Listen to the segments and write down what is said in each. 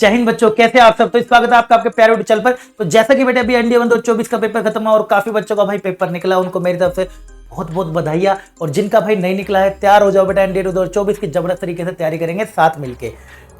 जय हिंद बच्चों, कैसे आप सब। तो स्वागत है आपका आपके प्यारे यूट्यूब चैनल पर। तो जैसा कि बेटे अभी एनडीए 2024 का पेपर खत्म हुआ और काफी बच्चों का भाई पेपर निकला, उनको मेरी तरफ से बहुत बहुत बधाइयां। और जिनका भाई नहीं निकला है, तैयार हो जाओ बेटा, एनडीए 2024 की जबरदस्त तरीके से तैयारी करेंगे साथ मिलके।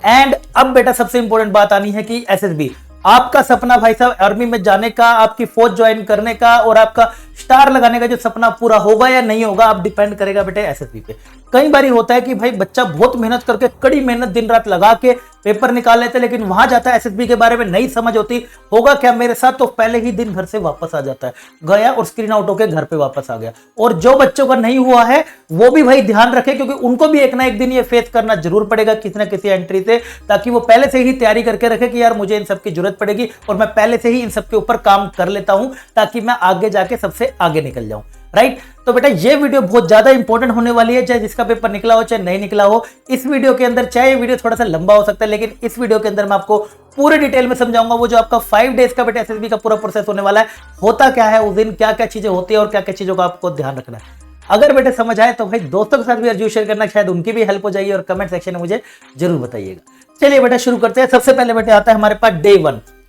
एंड अब बेटा सबसे इंपॉर्टेंट बात आनी है कि एसएसबी, आपका सपना भाई साहब आर्मी में जाने का, आपकी फौज ज्वाइन करने का और आपका स्टार लगाने का जो सपना पूरा होगा या नहीं होगा, आप डिपेंड करेगा बेटे एसएसबी पे। कई बार होता है कि भाई बच्चा बहुत मेहनत करके, कड़ी मेहनत दिन रात लगा के पेपर निकाल लेते, लेकिन वहां जाता है एसएसबी के बारे में नहीं समझ होती। होगा क्या मेरे साथ, तो पहले ही दिन घर से वापस आ जाता है, गया और स्क्रीन आउट होकर घर पे वापस आ गया। और जो बच्चों का नहीं हुआ है वो भी भाई ध्यान रखे, क्योंकि उनको भी एक ना एक दिन ये फेस करना जरूर पड़ेगा किसी ना किसी एंट्री से, ताकि वो पहले से ही तैयारी करके रखे कि यार मुझे इन सब की जरूरत पड़ेगी और मैं पहले से ही इन सब के ऊपर काम कर लेता हूं, ताकि मैं आगे जाके सबसे आगे निकल जाऊं। राइट। तो बेटा ये वीडियो बहुत ज्यादा इंपॉर्टेंट होने वाली है, चाहे जिसका पेपर निकला हो चाहे नहीं निकला हो। इस वीडियो के अंदर, चाहे ये वीडियो थोड़ा सा लंबा हो सकता है, लेकिन इस वीडियो के अंदर मैं आपको पूरे डिटेल में समझाऊंगा वो जो आपका 5 डेज का बेटा एसएसबी का पूरा प्रोसेस होने वाला है। होता क्या है उस दिन, क्या क्या चीजें होती है और क्या क्या चीजों का आपको ध्यान रखना है। अगर बेटे समझ आए तो भाई दोस्तों के साथ भी जरूर शेयर करना, शायद उनकी भी हेल्प हो जाएगी, और कमेंट सेक्शन में मुझे जरूर बताइएगा। चलिए बेटा शुरू करते हैं। सबसे पहले बेटे आता है हमारे पास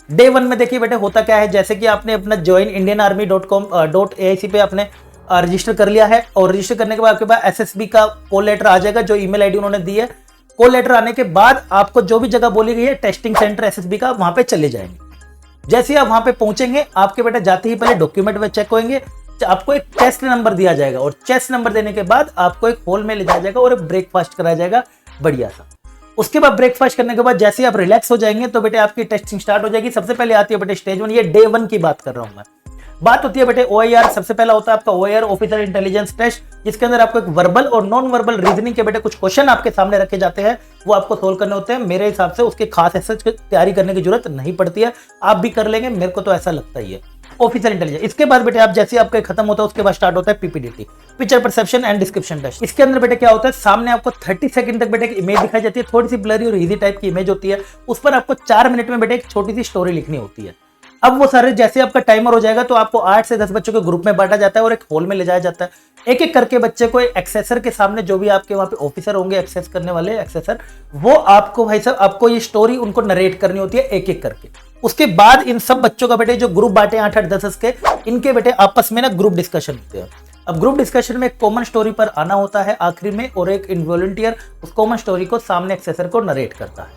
डे वन में देखिए बेटे होता क्या है, जैसे कि आपने अपना joinindianarmy.com.aic पे आपने रजिस्टर कर लिया है, और रजिस्टर करने के बाद आपके पास एसएसबी का कॉल लेटर आ जाएगा, जो ईमेल आईडी उन्होंने दी है। कॉल लेटर आने के बाद आपको जो भी जगह बोली गई है टेस्टिंग सेंटर एसएसबी का, वहां पे चले जाएंगे। जैसे ही आप वहां पे पहुंचेंगे, आपके बेटा जाते ही पहले डॉक्यूमेंट में चेक होंगे, आपको एक टेस्ट नंबर दिया जाएगा, और टेस्ट नंबर देने के बाद आपको एक हॉल में ले जाया जाएगा और एक ब्रेकफास्ट कराया जाएगा बढ़िया सा। उसके बाद ब्रेकफास्ट करने के बाद जैसे ही आप रिलैक्स हो जाएंगे तो बेटे आपकी टेस्टिंग स्टार्ट हो जाएगी। सबसे पहले आती है बेटे स्टेज 1, ये डे 1 की बात कर रहा हूं मैं। बात होती है बेटे ओआईआर। सबसे पहला होता है आपका ओआईआर ऑफिसर इंटेलिजेंस टेस्ट, जिसके अंदर आपको एक वर्बल और नॉन वर्बल रीजनिंग के बेटे कुछ क्वेश्चन आपके सामने रखे जाते हैं, वो आपको सोल्व करने होते हैं। मेरे हिसाब से उसके खास ऐसे तैयारी करने की जरूरत नहीं पड़ती है, आप भी कर लेंगे, मेरे को तो ऐसा लगता ही है। ऑफिसर इंटेलिजेंस, इसके बाद बेटे आप जैसे आपका खत्म होता है उसके बाद स्टार्ट होता है PPDT, picture perception and description test. इसके अंदर बेटे क्या होता है, सामने आपको 30 सेकंड तक बेटे एक इमेज दिखाई जाती है, थोड़ी सी ब्लरी और इजी टाइप की इमेज होती है। उस पर आपको 4 मिनट में बेटे एक छोटी सी स्टोरी लिखनी होती है। अब वो सारे जैसे आपका टाइमर हो जाएगा तो आपको 8 से 10 बच्चों के ग्रुप में बांटा जाता है और एक हॉल में ले जाया जाता है। एक एक करके बच्चे को एक्सेसर के सामने, जो भी आपके वहां पे ऑफिसर होंगे एक्सेस करने वाले एक्सेसर, वो आपको भाई साहब आपको ये स्टोरी उनको नरेट करनी होती है एक एक करके। उसके बाद इन सब बच्चों का बेटे जो ग्रुप बांटे 8-8 10 के, इनके बेटे आपस में ना ग्रुप डिस्कशन होते हैं। अब ग्रुप डिस्कशन में एक कॉमन स्टोरी पर आना होता है आखिरी में, और एक इनवॉलंटियर उस कॉमन स्टोरी को सामने एक्सेसर को नरेट करता है।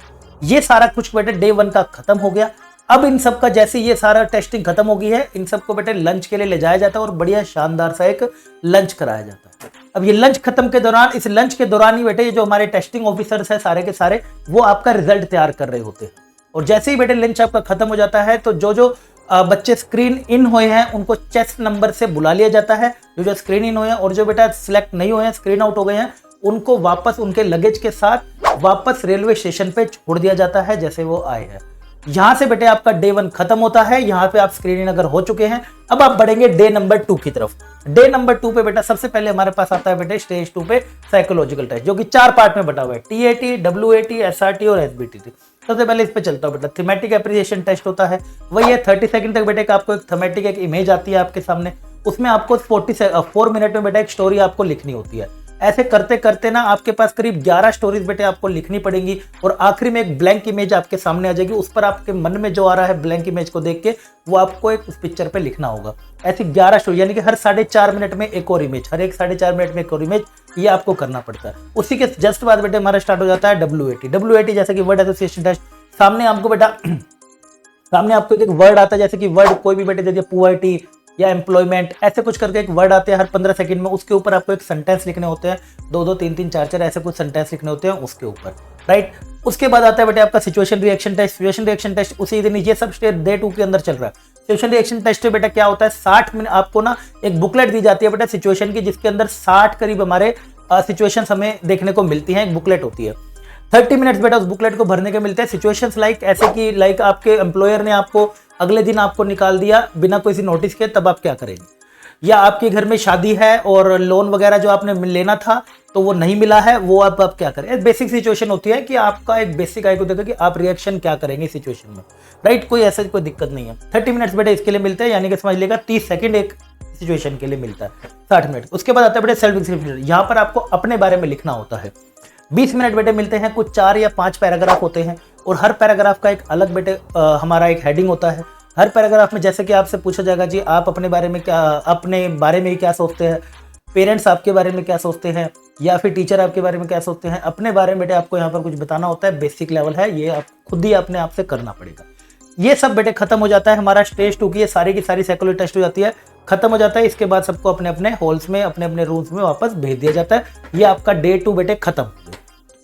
ये सारा कुछ बेटे डे 1 का खत्म हो गया। अब इन सब का जैसे ये सारा टेस्टिंग खत्म हो गई है, इन सबको बेटे लंच के लिए ले जाया जाता है और बढ़िया शानदार सा एक लंच कराया जाता है। अब ये लंच खत्म के दौरान, इस लंच के दौरान ही बेटे ये जो हमारे टेस्टिंग ऑफिसर्स है सारे के सारे, वो आपका रिजल्ट तैयार कर रहे होते हैं। और जैसे ही बेटे लंच आपका खत्म हो जाता है तो जो बच्चे स्क्रीन इन हुए हैं उनको चेस्ट नंबर से बुला लिया जाता है, जो स्क्रीन इन हुए हैं, और जो बेटा सिलेक्ट नहीं हुए हैं, स्क्रीन आउट हो गए हैं, उनको वापस उनके लगेज के साथ वापस रेलवे स्टेशन पे छोड़ दिया जाता है जैसे वो आए हैं। यहां से बेटे आपका डे 1 खत्म होता है। यहां पे आप स्क्रीन इन अगर हो चुके हैं, अब आप बढ़ेंगे डे नंबर 2 की तरफ। डे नंबर 2 पे बेटा सबसे पहले हमारे पास आता है बेटे स्टेज 2 पे साइकोलॉजिकल टेस्ट, जो कि 4 पार्ट में बटा हुआ है, टीएटी, डब्ल्यूएटी, एसआरटी और एसबीटीटी। सबसे पहले इस पे चलता हूं बेटा, थीमेटिक एप्रिसिएशन टेस्ट होता है। वही है 30 सेकंड तक बेटे आपको एक थीमेटिक एक इमेज आती है आपके सामने, उसमें आपको 4 मिनट में बेटा एक स्टोरी आपको लिखनी होती है। ऐसे करते करते ना आपके पास करीब 11 स्टोरीज बेटे आपको लिखनी पड़ेंगी, और आखिरी में एक ब्लैंक इमेज आपके सामने आ जाएगी। उस पर आपके मन में जो आ रहा है ब्लैंक इमेज को देख के, वो आपको एक उस पिक्चर पे लिखना होगा। ऐसी 11 स्टोरी, यानी कि हर 4.5 मिनट में एक और इमेज, हर एक 4.5 मिनट में एक और इमेज, ये आपको करना पड़ता है। उसी के जस्ट बाद बेटे हमारा स्टार्ट हो जाता है डब्ल्यूएटी, जैसे कि वर्ड एसोसिएशन टेस्ट। सामने आपको बेटा सामने आपको एक वर्ड आता है, जैसे कि वर्ड कोई भी बेटे दे दिया, पुअर्टी या एम्प्लॉयमेंट, ऐसे कुछ करके एक वर्ड आते हैं हर 15 सेकंड में। उसके ऊपर आपको एक सेंटेंस लिखने होते हैं, 2-2, 3-3, 4-4 ऐसे कुछ सेंटेंस लिखने होते हैं उसके ऊपर। राइट। उसके बाद आता है बेटे आपका situation reaction test. Situation reaction test उसी दिन, ये सब स्टेज डे 2 के अंदर चल रहा है। सिचुएशन रिएक्शन टेस्ट में बेटा क्या होता है, 60 मिनट आपको ना एक बुकलेट दी जाती है बेटा सिचुएशन की, जिसके अंदर 60 करीब हमारे सिचुएशन हमें देखने को मिलती है। एक बुकलेट होती है, 30 मिनट्स बेटा उस बुकलेट को भरने के मिलते हैं। सिचुएशंस लाइक ऐसे कि लाइक आपके एम्प्लॉयर ने आपको अगले दिन आपको निकाल दिया बिना किसी नोटिस के, तब आप क्या करेंगे। या आपके घर में शादी है और लोन वगैरह जो आपने लेना था तो वो नहीं मिला है, वो आप क्या करें। बेसिक सिचुएशन होती है कि आपका एक बेसिक आई को देखो कि आप रिएक्शन क्या करेंगे सिचुएशन में। राइट। कोई ऐसा कोई दिक्कत नहीं है। 30 मिनट्स बेटा इसके लिए मिलते हैं, यानी कि समझ लेगा 30 सेकंड एक सिचुएशन के लिए मिलता है, 60 मिनट। उसके बाद आता है बेटा सेल्फ डिस्क्रिप्शन, यहाँ पर आपको अपने बारे में लिखना होता है। 20 मिनट बेटे मिलते हैं, कुछ 4 या 5 पैराग्राफ होते हैं। और हर पैराग्राफ का एक अलग बेटे हमारा एक हेडिंग होता है। हर पैराग्राफ में जैसे कि आपसे पूछा जाएगा जी आप अपने बारे में क्या सोचते हैं, पेरेंट्स आपके बारे में क्या सोचते हैं, या फिर टीचर आपके बारे में क्या सोचते हैं, अपने बारे में बेटे आपको यहाँ पर कुछ बताना होता है। बेसिक लेवल है, ये आप खुद ही अपने आप से करना पड़ेगा। ये सब बेटे खत्म हो जाता है, हमारा स्टेज 2 की ये सारी की सारी साइकोलॉजी टेस्ट हो जाती है, खत्म हो जाता है। इसके बाद सबको अपने अपने हॉल्स में अपने अपने रूम्स में वापस भेज दिया जाता है। ये आपका डे 2 बेटे खत्म।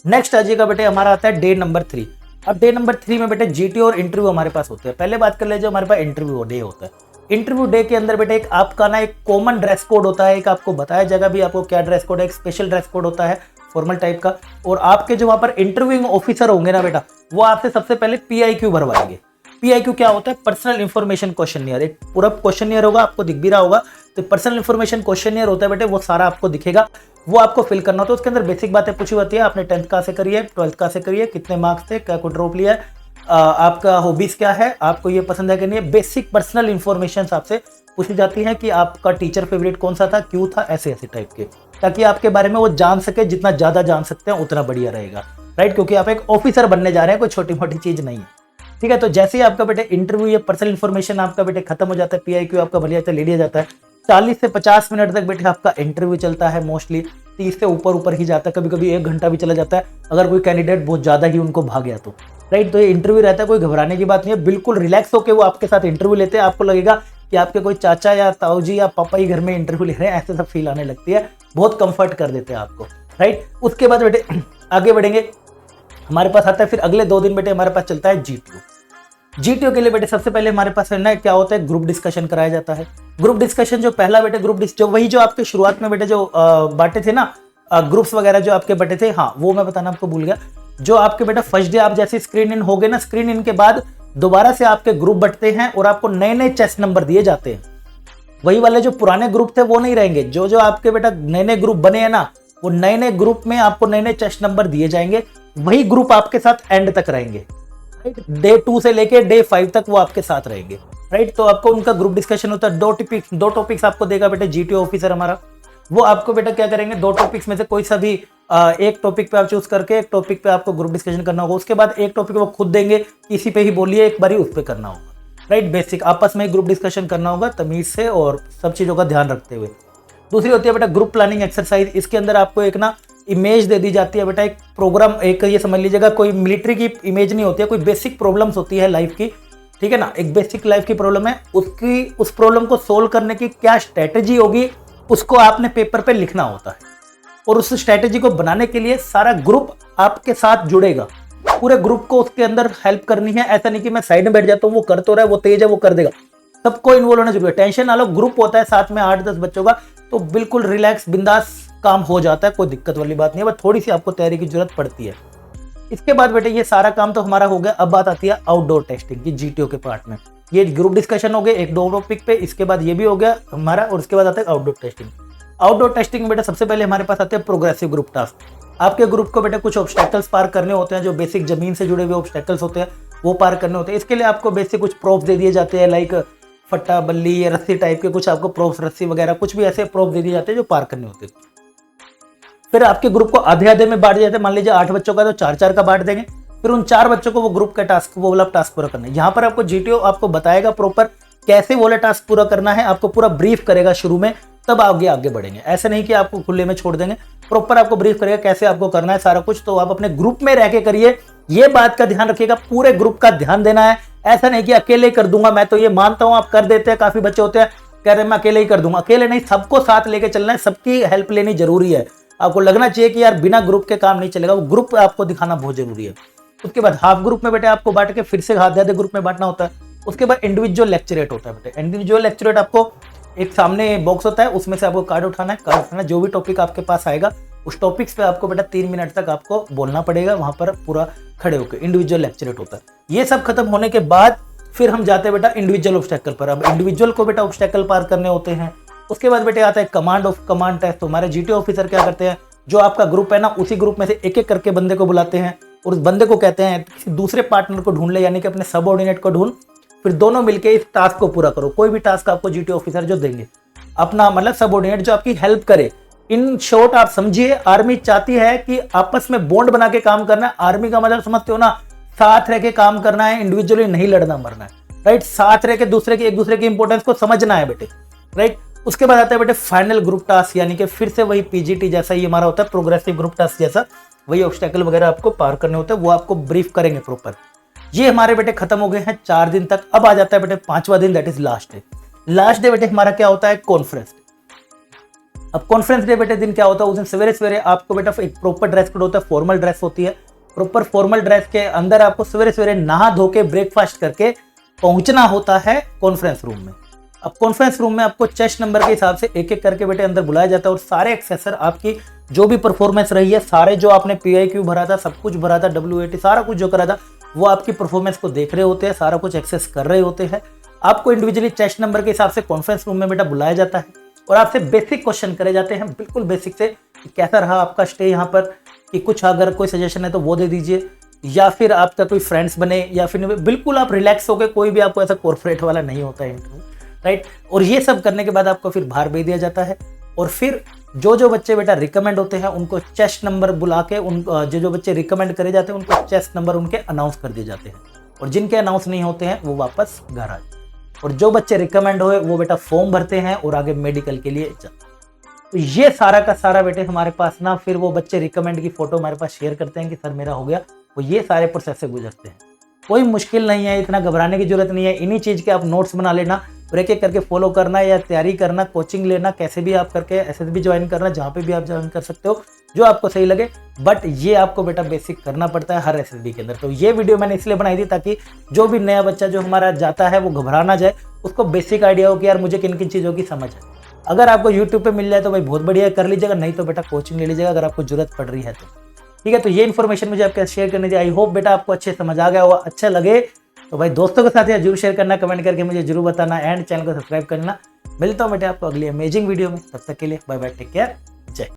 नेक्स्ट आ जाएगा बेटे हमारा आता है डे नंबर 3। अब डे नंबर 3 में बेटे जीटी और इंटरव्यू हमारे पास होते हैं। पहले बात कर लीजिए, हमारे पास इंटरव्यू डे होता है। इंटरव्यू डे के अंदर बेटे एक आपका ना एक कॉमन ड्रेस कोड होता है, एक आपको बताया जाएगा भी आपको क्या ड्रेस कोड है, एक स्पेशल ड्रेस कोड होता है फॉर्मल टाइप का। और आपके जो वहां पर इंटरव्यूइंग ऑफिसर होंगे ना बेटा, वो आपसे सबसे पहले PIQ भरवाएंगे। PIQ क्या होता है? Personal information questionnaire. एक पूरा क्वेश्चनियर होगा, आपको दिख भी रहा होगा। तो पर्सनल इंफॉर्मेशन क्वेश्चनियर होता है बेटे, वो सारा आपको दिखेगा, वो आपको फिल करना होता है। उसके अंदर बेसिक बातें पूछी होती है, आपने 10th कहाँ से करी है, 12th कहाँ से करी है, कितने मार्क्स थे, क्या कोई ड्रॉप लिया है, आपका हॉबीज क्या है, आपको ये पसंद है कि नहीं। बेसिक पर्सनल इंफॉर्मेशन आपसे पूछी जाती है कि आपका टीचर फेवरेट कौन सा था, क्यों था, ऐसे ऐसे टाइप के, ताकि आपके बारे में वो जान सके। जितना ज्यादा जान सकते हैं उतना बढ़िया रहेगा, राइट, क्योंकि आप एक ऑफिसर बनने जा रहे हैं, कोई छोटी मोटी चीज नहीं है, ठीक है। तो जैसे ही आपका बेटे इंटरव्यू या पर्सनल इंफॉर्मेशन आपका बेटे खत्म हो जाता है, PIQ आपका भर जाता है, ले लिया जाता है। 40 से 50 मिनट तक बेटे आपका इंटरव्यू चलता है। मोस्टली 30 से ऊपर ही जाता है, कभी कभी 1 घंटा भी चला जाता है अगर कोई कैंडिडेट बहुत ज्यादा ही उनको भाग गया तो, राइट। तो ये इंटरव्यू रहता है, कोई घबराने की बात नहीं है, बिल्कुल रिलैक्स होकर वो आपके साथ इंटरव्यू लेते हैं। आपको लगेगा कि आपके कोई चाचा या ताऊ जी या पापा ही घर में इंटरव्यू ले रहे हैं, ऐसे सब फील आने लगती है, बहुत कंफर्ट कर देते हैं आपको, राइट। उसके बाद बेटे आगे बढ़ेंगे, हमारे पास आता है फिर अगले 2 दिन बेटे हमारे पास चलता है GTO के लिए बेटे सबसे पहले हमारे पास है ना क्या होता है, ग्रुप डिस्कशन कराया जाता है। ग्रुप डिस्कशन जो पहला बेटे जो वही जो आपके शुरुआत में बेटे जो बांटे थे ना ग्रुप्स वगैरह जो आपके बटे थे, हाँ वो मैं बताना आपको भूल गया। जो आपके बेटा फर्स्ट डे आप जैसे स्क्रीन इन हो गए ना, स्क्रीन इन के बाद दोबारा से आपके ग्रुप बटते हैं और आपको नए नए चेस्ट नंबर दिए जाते हैं। वही वाले जो पुराने ग्रुप थे वो नहीं रहेंगे, जो जो आपके बेटा नए नए ग्रुप बने हैं ना, वो नए नए ग्रुप में आपको नए नए चेस्ट नंबर दिए जाएंगे। वही ग्रुप आपके साथ एंड तक रहेंगे, राइट। डे 2 से लेके डे 5 तक वो आपके साथ रहेंगे, राइट। तो आपको उनका ग्रुप डिस्कशन होता है। 2 टॉपिक्स आपको देगा बेटे GTO ऑफिसर हमारा। वो आपको बेटा क्या करेंगे, 2 टॉपिक्स में से कोई सा भी एक टॉपिक पे आप चूज करके एक टॉपिक पे आपको ग्रुप डिस्कशन करना होगा। उसके बाद एक टॉपिक वो खुद देंगे, किसी पे ही बोलिए, एक बार ही उस पे करना होगा, राइट। बेसिक आपस में ग्रुप डिस्कशन करना होगा तमीज से और सब चीजों का ध्यान रखते हुए। दूसरी होती है बेटा ग्रुप प्लानिंग एक्सरसाइज। इसके अंदर आपको एक ना इमेज दे दी जाती है बेटा, एक प्रोग्राम, एक ये समझ लीजिएगा कोई मिलिट्री की इमेज नहीं होती है, कोई बेसिक प्रॉब्लम्स होती है लाइफ की, ठीक है ना। एक बेसिक लाइफ की प्रॉब्लम है, उसकी उस प्रॉब्लम को सोल्व करने की क्या स्ट्रेटेजी होगी, उसको आपने पेपर पे लिखना होता है। और उस स्ट्रेटेजी को बनाने के लिए सारा ग्रुप आपके साथ जुड़ेगा, पूरे ग्रुप को उसके अंदर हेल्प करनी है। ऐसा नहीं कि मैं साइड में बैठ जाता हूँ, वो कर तो रहा है, वो तेज है, वो कर देगा। सबको इन्वॉल्व होना जरूरी है। टेंशन ना लो, ग्रुप होता है साथ में 8-10 बच्चों का, तो बिल्कुल रिलैक्स बिंदास काम हो जाता है, कोई दिक्कत वाली बात नहीं है, बस थोड़ी सी आपको तैयारी की जरूरत पड़ती है। इसके बाद बेटे ये सारा काम तो हमारा हो गया। अब बात आती है आउटडोर टेस्टिंग की GTO के पार्ट में। ये ग्रुप डिस्कशन हो गए 1-2 टॉपिक पे, इसके बाद ये भी हो गया हमारा, और उसके बाद आता है आउटडोर टेस्टिंग। आउटडोर टेस्टिंग में बेटा सबसे पहले हमारे पास आते हैं प्रोग्रेसिव ग्रुप टास्क। आपके ग्रुप को बेटा कुछ ऑब्स्टेकल्स पार करने होते हैं, जो बेसिक जमीन से जुड़े हुए ऑब्स्टेकल्स होते हैं वो पार करने होते हैं। इसके लिए आपको बेसिक कुछ प्रोप्स दे दिए जाते हैं, लाइक फट्टा, बल्ली या रस्सी टाइप के कुछ आपको प्रोप्स, रस्सी वगैरह कुछ भी ऐसे प्रोप्स दे दिए जाते हैं जो पार करने होते हैं। फिर आपके ग्रुप को आधे आधे में बांट दिया जाता है। मान लीजिए 8 बच्चों का तो 4-4 का बांट देंगे। फिर उन 4 बच्चों को वो ग्रुप का टास्क, वो वाला टास्क पूरा करना है। यहाँ पर आपको GTO आपको बताएगा प्रॉपर कैसे वो वाला टास्क पूरा करना है, आपको पूरा ब्रीफ करेगा शुरू में, तब आगे बढ़ेंगे। ऐसे नहीं कि आपको खुले में छोड़ देंगे, प्रॉपर आपको ब्रीफ करेगा कैसे आपको करना है सारा कुछ। तो आप अपने ग्रुप में रह के करिए, ये बात का ध्यान रखिएगा, पूरे ग्रुप का ध्यान देना है। ऐसा नहीं कि अकेले कर दूंगा, मैं तो ये मानता हूं आप कर देते हैं, काफी बच्चे होते हैं कह रहे हैं मैं अकेले ही कर दूंगा। अकेले नहीं, सबको साथ लेके चलना है, सबकी हेल्प लेनी जरूरी है। आपको लगना चाहिए कि यार बिना ग्रुप के काम नहीं चलेगा, वो ग्रुप आपको दिखाना बहुत जरूरी है। उसके बाद हाफ ग्रुप में बेटे आपको बांट के फिर से आधे ग्रुप में बांटना होता है। उसके बाद इंडिविजुअल लेक्चरेट होता है बेटे। इंडिविजुअल लेक्चरेट आपको एक सामने बॉक्स होता है, उसमें से आपको कार्ड उठाना है, जो भी टॉपिक आपके पास आएगा उस टॉपिक्स पे आपको बेटा 3 मिनट तक आपको बोलना पड़ेगा, वहां पर पूरा खड़े होकर। इंडिविजुअल लेक्चरेट होता है। ये सब खत्म होने के बाद फिर हम जाते हैं बेटा इंडिविजुअल ऑब्स्टेकल पर। अब इंडिविजुअल को बेटा ऑब्स्टेकल पार करने होते हैं। उसके बाद बेटे आता है कमांड टेस्ट। तो हमारे GTO ऑफिसर क्या करते हैं, जो आपका ग्रुप है ना, उसी ग्रुप में से एक एक करके बंदे को बुलाते हैं और उस बंदे को कहते हैं किसी दूसरे पार्टनर को ढूंढ ले, यानी कि अपने सबऑर्डिनेट को ढूंढ, फिर दोनों मिलकर इस टास्क को पूरा करो। कोई भी टास्क आपको GTO ऑफिसर जो देंगे, अपना मतलब सबऑर्डिनेट जो आपकी हेल्प करे। इन शॉर्ट आप समझिए, आर्मी चाहती है कि आपस में बॉन्ड बना के काम करना है। आर्मी का मतलब समझते हो ना, साथ रह के काम करना है, इंडिविजुअली नहीं लड़ना मरना है, राइट। साथ रह के एक दूसरे की इंपॉर्टेंस को समझना है बेटे, राइट। उसके बाद आता है बेटे फाइनल ग्रुप टास्क, यानी कि फिर से वही पीजीटी जैसा ही हमारा होता है, प्रोग्रेसिव ग्रुप टास्क जैसा, वही ऑब्स्टेकल वगैरह आपको पार करने होते हैं, वो आपको ब्रीफ करेंगे प्रॉपर। ये हमारे बेटे खत्म हो गए हैं 4 दिन तक। अब आ जाता है बेटे 5वां दिन, that is last day. Last day बेटे हमारा क्या होता है, कॉन्फ्रेंस। अब कॉन्फ्रेंस डे बेटे दिन क्या होता है, उस दिन सवेरे सवेरे आपको बेटा एक प्रॉपर ड्रेस कोड होता है, फॉर्मल ड्रेस होती है। प्रॉपर फॉर्मल ड्रेस के अंदर आपको सवेरे सवेरे नहा धो के ब्रेकफास्ट करके पहुंचना होता है कॉन्फ्रेंस रूम में। अब कॉन्फ्रेंस रूम में आपको चेस्ट नंबर के हिसाब से एक एक करके बेटे अंदर बुलाया जाता है, और सारे एक्सेसर आपकी जो भी परफॉर्मेंस रही है, सारे जो आपने PIQ भरा था, सब कुछ भरा था, WAT सारा कुछ जो करा था, वो आपकी परफॉर्मेंस को देख रहे होते हैं, सारा कुछ एक्सेस कर रहे होते हैं। आपको इंडिविजुअली चेस्ट नंबर के हिसाब से कॉन्फ्रेंस रूम में बेटा बुलाया जाता है, और आपसे बेसिक क्वेश्चन करे जाते हैं, बिल्कुल बेसिक से, कि कैसा रहा आपका स्टे यहाँ पर, कि कुछ अगर कोई सजेशन है तो वो दे दीजिए, या फिर आपका कोई फ्रेंड्स बने, या फिर बिल्कुल आप रिलैक्स हो गए, कोई भी आपको ऐसा कॉर्पोरेट वाला नहीं होता है इंटरव्यू, राइट। और ये सब करने के बाद आपको फिर बाहर भेज दिया जाता है, और फिर जो बच्चे बेटा रिकमेंड होते हैं उनको चेस्ट नंबर बुला के, उन जो बच्चे रिकमेंड करे जाते हैं उनको चेस्ट नंबर उनके अनाउंस कर दिए जाते हैं, और जिनके अनाउंस नहीं होते हैं वो वापस घर आ जाते हैं। और जो बच्चे रिकमेंड हुए वो बेटा फॉर्म भरते हैं और आगे मेडिकल के लिए जाते हैं। तो ये सारा का सारा बेटे हमारे पास ना, फिर वो बच्चे रिकमेंड की फोटो हमारे पास शेयर करते हैं कि सर मेरा हो गया, वो ये सारे प्रोसेस से गुजरते हैं। कोई मुश्किल नहीं है, इतना घबराने की जरूरत नहीं है। इन्हीं चीज़ के आप नोट्स बना लेना, एक एक करके फॉलो करना, या तैयारी करना, कोचिंग लेना, कैसे भी आप करके SSB ज्वाइन करना, जहाँ पे भी आप ज्वाइन कर सकते हो, जो आपको सही लगे। बट ये आपको बेटा बेसिक करना पड़ता है हर SSB के अंदर। तो ये वीडियो मैंने इसलिए बनाई थी ताकि जो भी नया बच्चा जो हमारा जाता है वो घबरा ना जाए, उसको बेसिक आइडिया हो कि यार मुझे किन किन चीज़ों की समझ है। अगर आपको यूट्यूब पे मिल जाए तो भाई बहुत बढ़िया कर लीजिएगा, नहीं तो बेटा कोचिंग ले लीजिएगा अगर आपको जरूरत पड़ रही है तो, ठीक है। तो ये इन्फॉर्मेशन मुझे आपके साथ शेयर करने दी। आई होप बेटा आपको अच्छे समझ आ गया होगा। अच्छा लगे तो भाई दोस्तों के साथ यार जरूर शेयर करना, कमेंट करके मुझे जरूर बताना, एंड चैनल को सब्सक्राइब करना। मिलता हूँ बेटा आपको अगली अमेजिंग वीडियो में, तब तक के लिए बाय बाय, टेक केयर, जय।